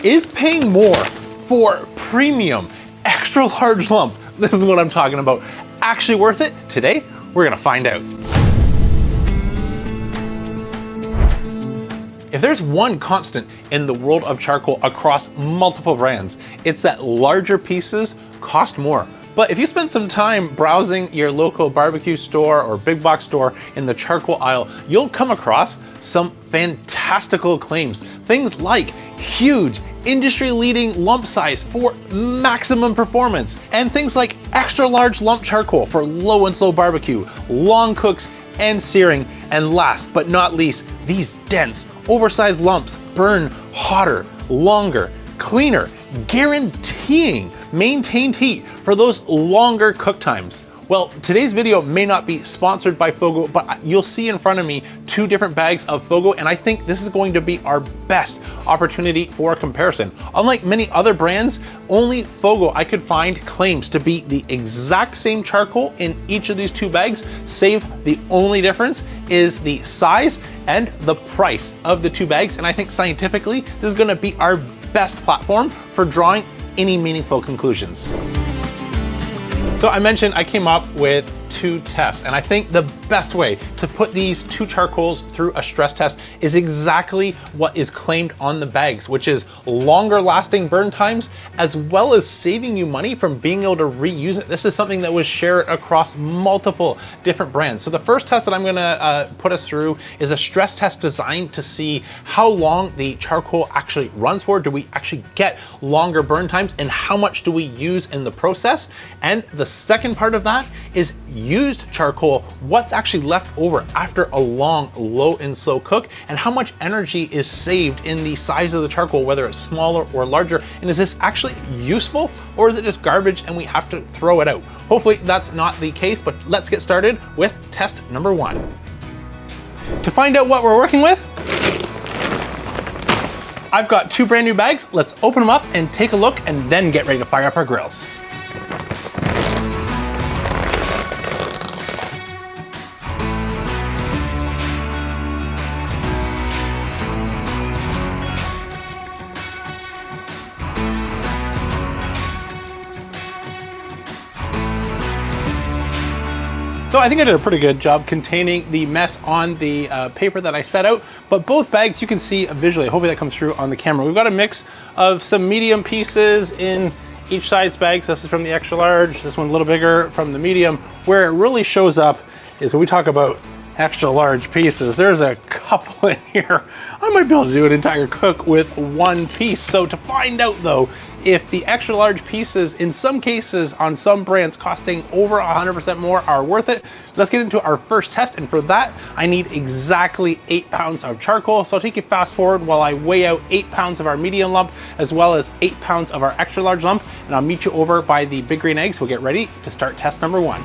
Is paying more for premium extra large lump, this is what I'm talking about, actually worth it? Today, we're gonna find out. If there's one constant in the world of charcoal across multiple brands, it's that larger pieces cost more. But if you spend some time browsing your local barbecue store or big box store in the charcoal aisle, you'll come across some fantastical claims. Things like huge, industry-leading lump size for maximum performance, and things like extra large lump charcoal for low and slow barbecue, long cooks, and searing. And last but not least, these dense, oversized lumps burn hotter, longer, cleaner, guaranteeing maintained heat for those longer cook times. Well, today's video may not be sponsored by Fogo, but you'll see in front of me 2 different bags of Fogo, and I think this is going to be our best opportunity for comparison. Unlike many other brands, only Fogo I could find claims to be the exact same charcoal in each of these 2 bags, save the only difference is the size and the price of the 2 bags. And I think scientifically, this is gonna be our best platform for drawing any meaningful conclusions. So I mentioned I came up with 2 tests, and I think the best way to put these 2 charcoals through a stress test is exactly what is claimed on the bags, which is longer lasting burn times, as well as saving you money from being able to reuse it. This is something that was shared across multiple different brands. So the first test that I'm gonna put us through is a stress test designed to see how long the charcoal actually runs for. Do we actually get longer burn times, and how much do we use in the process? And the second part of that is used charcoal, what's actually left over after a long, low and slow cook, and how much energy is saved in the size of the charcoal, whether it's smaller or larger, and is this actually useful, or is it just garbage and we have to throw it out? Hopefully that's not the case, but let's get started with test number 1. To find out what we're working with, I've got 2 brand new bags. Let's open them up and take a look, and then get ready to fire up our grills. So I think I did a pretty good job containing the mess on the paper that I set out, but both bags you can see visually, hopefully that comes through on the camera. We've got a mix of some medium pieces in each size bag. So this is from the extra large, this one a little bigger from the medium. Where it really shows up is when we talk about extra large pieces. There's a couple in here. I might be able to do an entire cook with 1 piece. So to find out though, if the extra large pieces, in some cases on some brands costing over 100% more, are worth it, let's get into our first test. And for that, I need exactly 8 pounds of charcoal. So I'll take you fast forward while I weigh out 8 pounds of our medium lump, as well as 8 pounds of our extra large lump. And I'll meet you over by the big green eggs. We'll get ready to start test number 1.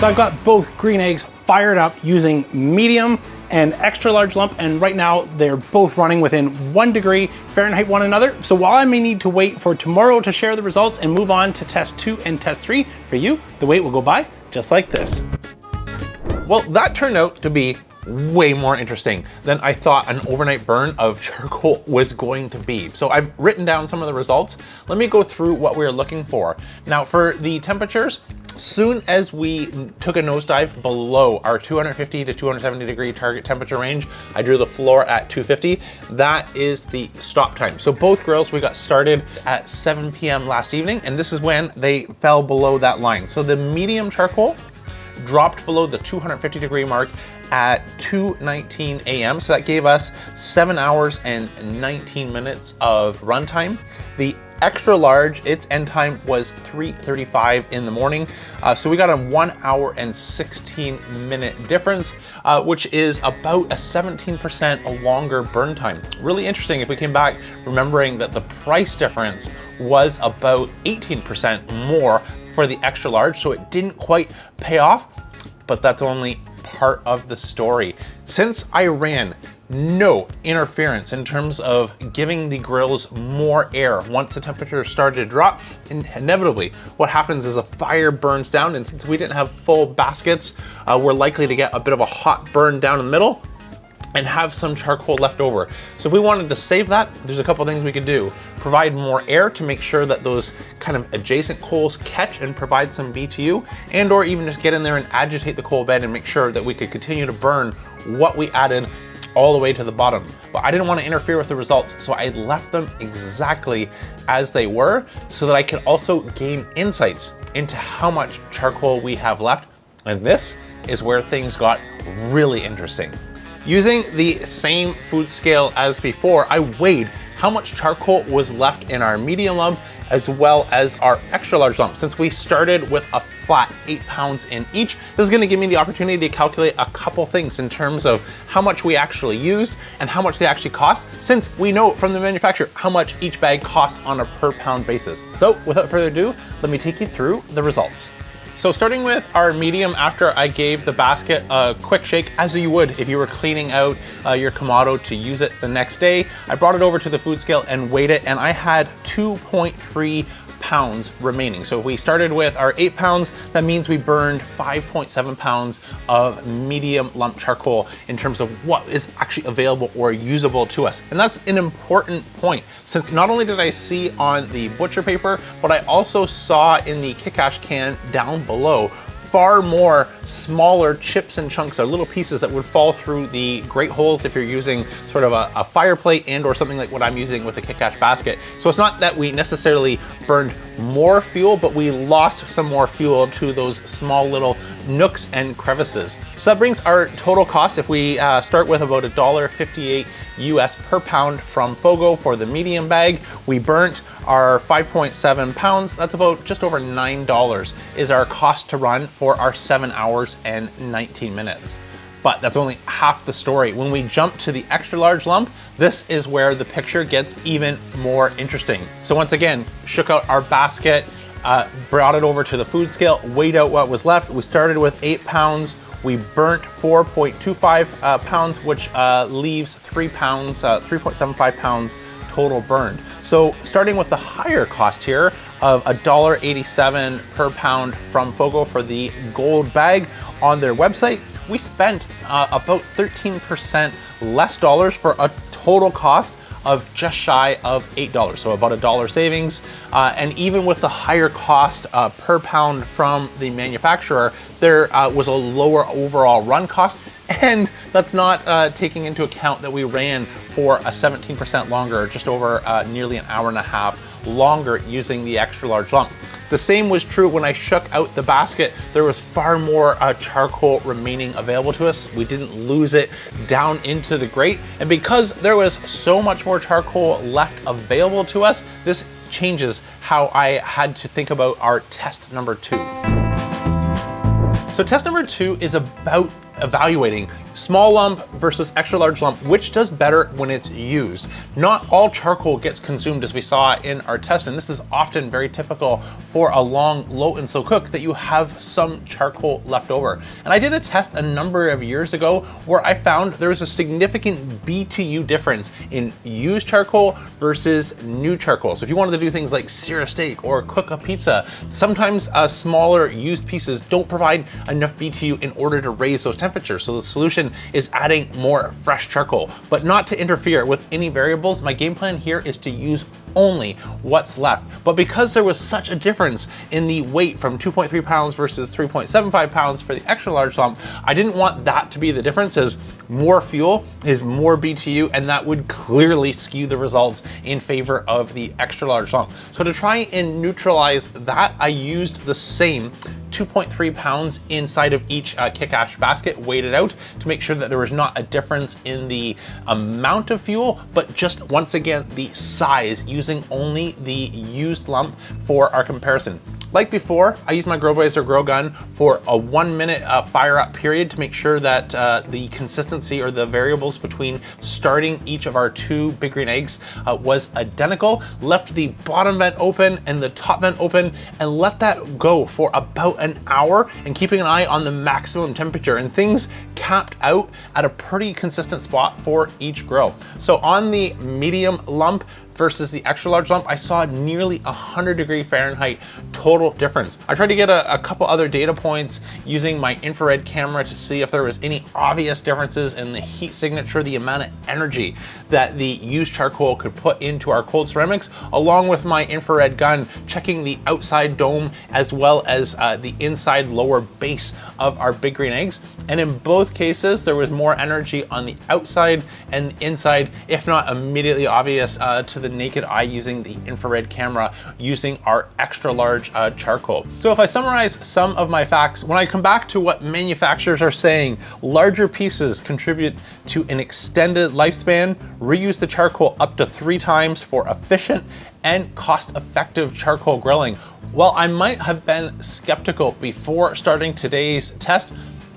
So I've got both green eggs fired up using medium and extra large lump, and right now they're both running within 1 degree Fahrenheit one another. So while I may need to wait for tomorrow to share the results and move on to test 2 and test 3, for you, the wait will go by just like this. Well, that turned out to be way more interesting than I thought an overnight burn of charcoal was going to be. So I've written down some of the results. Let me go through what we're looking for. Now for the temperatures, soon as we took a nosedive below our 250 to 270 degree target temperature range, I drew the floor at 250. That is the stop time. So both grills, we got started at 7 p.m. last evening, and this is when they fell below that line. So the medium charcoal dropped below the 250 degree mark at 2:19 a.m. So that gave us 7 hours and 19 minutes of runtime. The extra large, its end time was 3:35 in the morning. So we got a 1 hour and 16 minute difference, which is about a 17% longer burn time. Really interesting if we came back remembering that the price difference was about 18% more for the extra large. So it didn't quite pay off, but that's only part of the story. Since I ran no interference in terms of giving the grills more air once the temperature started to drop, inevitably what happens is a fire burns down, and since we didn't have full baskets, we're likely to get a bit of a hot burn down in the middle, and have some charcoal left over. So if we wanted to save that, there's a couple things we could do. Provide more air to make sure that those kind of adjacent coals catch and provide some BTU, and or even just get in there and agitate the coal bed and make sure that we could continue to burn what we added all the way to the bottom. But I didn't want to interfere with the results, so I left them exactly as they were so that I could also gain insights into how much charcoal we have left. And this is where things got really interesting. Using the same food scale as before, I weighed how much charcoal was left in our medium lump as well as our extra large lump. Since we started with a flat 8 pounds in each, this is gonna give me the opportunity to calculate a couple things in terms of how much we actually used and how much they actually cost, since we know from the manufacturer how much each bag costs on a per pound basis. So without further ado, let me take you through the results. So starting with our medium, after I gave the basket a quick shake, as you would if you were cleaning out your Kamado to use it the next day, I brought it over to the food scale and weighed it, and I had 2.3 pounds remaining. So if we started with our 8 pounds, that means we burned 5.7 pounds of medium lump charcoal in terms of what is actually available or usable to us. And that's an important point, since not only did I see on the butcher paper, but I also saw in the Kickash can down below far more smaller chips and chunks or little pieces that would fall through the grate holes if you're using sort of a fire plate and or something like what I'm using with the Kickash basket. So it's not that we necessarily burned more fuel, but we lost some more fuel to those small little nooks and crevices. So that brings our total cost, if we start with about $1.58 US per pound from Fogo for the medium bag, we burnt our 5.7 pounds. That's about just over $9 is our cost to run for our 7 hours and 19 minutes. But that's only half the story. When we jump to the extra large lump, this is where the picture gets even more interesting. So once again, shook out our basket, brought it over to the food scale, weighed out what was left. We started with 8 pounds. We burnt 4.25 pounds, which leaves 3 pounds, 3.75 pounds total burned. So starting with the higher cost here of $1.87 per pound from Fogo for the gold bag on their website, we spent about 13% less dollars for a total cost of just shy of $8, so about $1 savings. And even with the higher cost per pound from the manufacturer, there was a lower overall run cost. And that's not taking into account that we ran for a 17% longer, just over nearly an hour and a half longer using the extra large lump. The same was true when I shook out the basket. There was far more charcoal remaining available to us. We didn't lose it down into the grate. And because there was so much more charcoal left available to us, this changes how I had to think about our test number 2. So test number 2 is about evaluating small lump versus extra large lump, which does better when it's used. Not all charcoal gets consumed, as we saw in our test, and this is often very typical for a long low and slow cook, that you have some charcoal left over. And I did a test a number of years ago where I found there was a significant BTU difference in used charcoal versus new charcoal. So if you wanted to do things like sear a steak or cook a pizza, sometimes smaller used pieces don't provide enough BTU in order to raise those temperatures. So the solution is adding more fresh charcoal, but not to interfere with any variables. My game plan here is to use only what's left. But because there was such a difference in the weight from 2.3 pounds versus 3.75 pounds for the extra large lump, I didn't want that to be the difference, as more fuel is more BTU, and that would clearly skew the results in favor of the extra large lump. So to try and neutralize that, I used the same 2.3 pounds inside of each Kickash basket, weighed it out to make sure that there was not a difference in the amount of fuel, but just once again the size, using only the used lump for our comparison. Like before, I used my Growblazer Grow Gun for a 1 minute fire up period to make sure that the consistency or the variables between starting each of our 2 Big Green Eggs was identical. Left the bottom vent open and the top vent open and let that go for about an hour, and keeping an eye on the maximum temperature, and things capped out at a pretty consistent spot for each grill. So on the medium lump versus the extra large lump, I saw nearly 100 degree Fahrenheit total total difference. I tried to get a couple other data points using my infrared camera to see if there was any obvious differences in the heat signature, the amount of energy that the used charcoal could put into our cold ceramics, along with my infrared gun, checking the outside dome as well as the inside lower base of our Big Green Eggs. And in both cases, there was more energy on the outside and the inside, if not immediately obvious to the naked eye using the infrared camera using our extra large charcoal. So if I summarize some of my facts, when I come back to what manufacturers are saying, larger pieces contribute to an extended lifespan, reuse the charcoal up to 3 times for efficient and cost-effective charcoal grilling. While I might have been skeptical before starting today's test,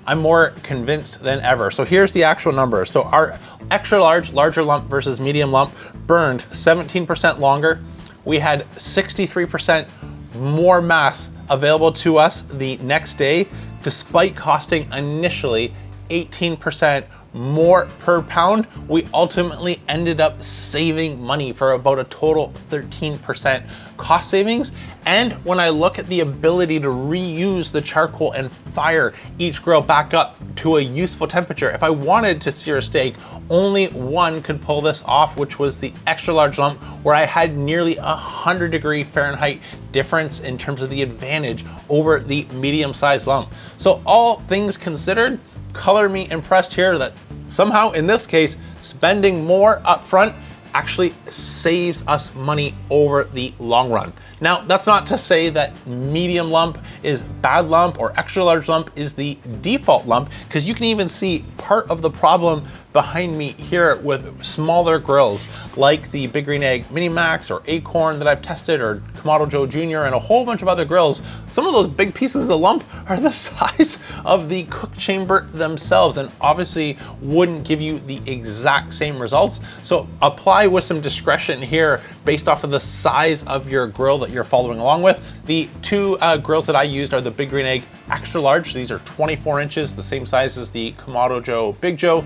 I'm more convinced than ever. So here's the actual number. So our extra large, larger lump versus medium lump burned 17% longer. We had 63% more mass available to us the next day, despite costing initially 18% more per pound. We ultimately ended up saving money for about a total 13% cost savings. And when I look at the ability to reuse the charcoal and fire each grill back up to a useful temperature, if I wanted to sear a steak, only one could pull this off, which was the extra large lump, where I had nearly 100-degree Fahrenheit difference in terms of the advantage over the medium-sized lump. So all things considered, color me impressed here that somehow in this case, spending more upfront actually saves us money over the long run. Now, that's not to say that medium lump is bad lump or extra large lump is the default lump, because you can even see part of the problem behind me here with smaller grills like the Big Green Egg Mini Max or Acorn that I've tested, or Kamado Joe Jr. and a whole bunch of other grills. Some of those big pieces of lump are the size of the cook chamber themselves and obviously wouldn't give you the exact same results. So apply with some discretion here based off of the size of your grill that you're following along with. The 2 grills that I used are the Big Green Egg Extra Large. These are 24 inches, the same size as the Kamado Joe Big Joe.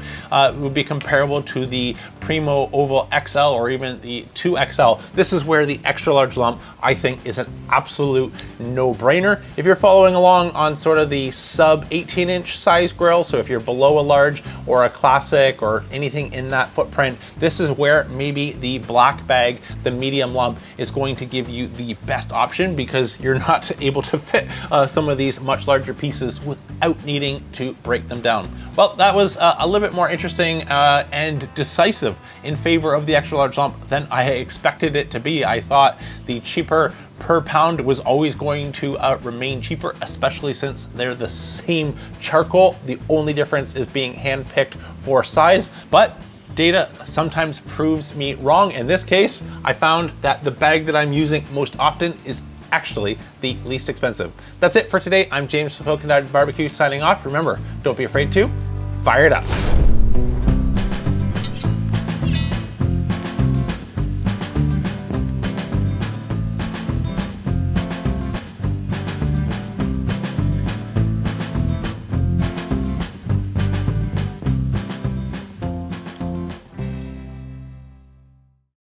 Would be comparable to the Primo Oval XL or even the 2XL. This is where the extra large lump, I think, is an absolute no-brainer. If you're following along on sort of the sub 18-inch size grill, so if you're below a large or a classic or anything in that footprint, this is where maybe the black bag, the medium lump, is going to give you the best option, because you're not able to fit some of these much larger pieces without needing to break them down. Well, that was a little bit more interesting and decisive in favor of the extra large lump than I expected it to be. I thought the cheaper per pound was always going to remain cheaper, especially since they're the same charcoal. The only difference is being hand-picked for size, but data sometimes proves me wrong. In this case, I found that the bag that I'm using most often is actually the least expensive. That's it for today. I'm James with Polka Dot Barbecue signing off. Remember, don't be afraid to fire it up.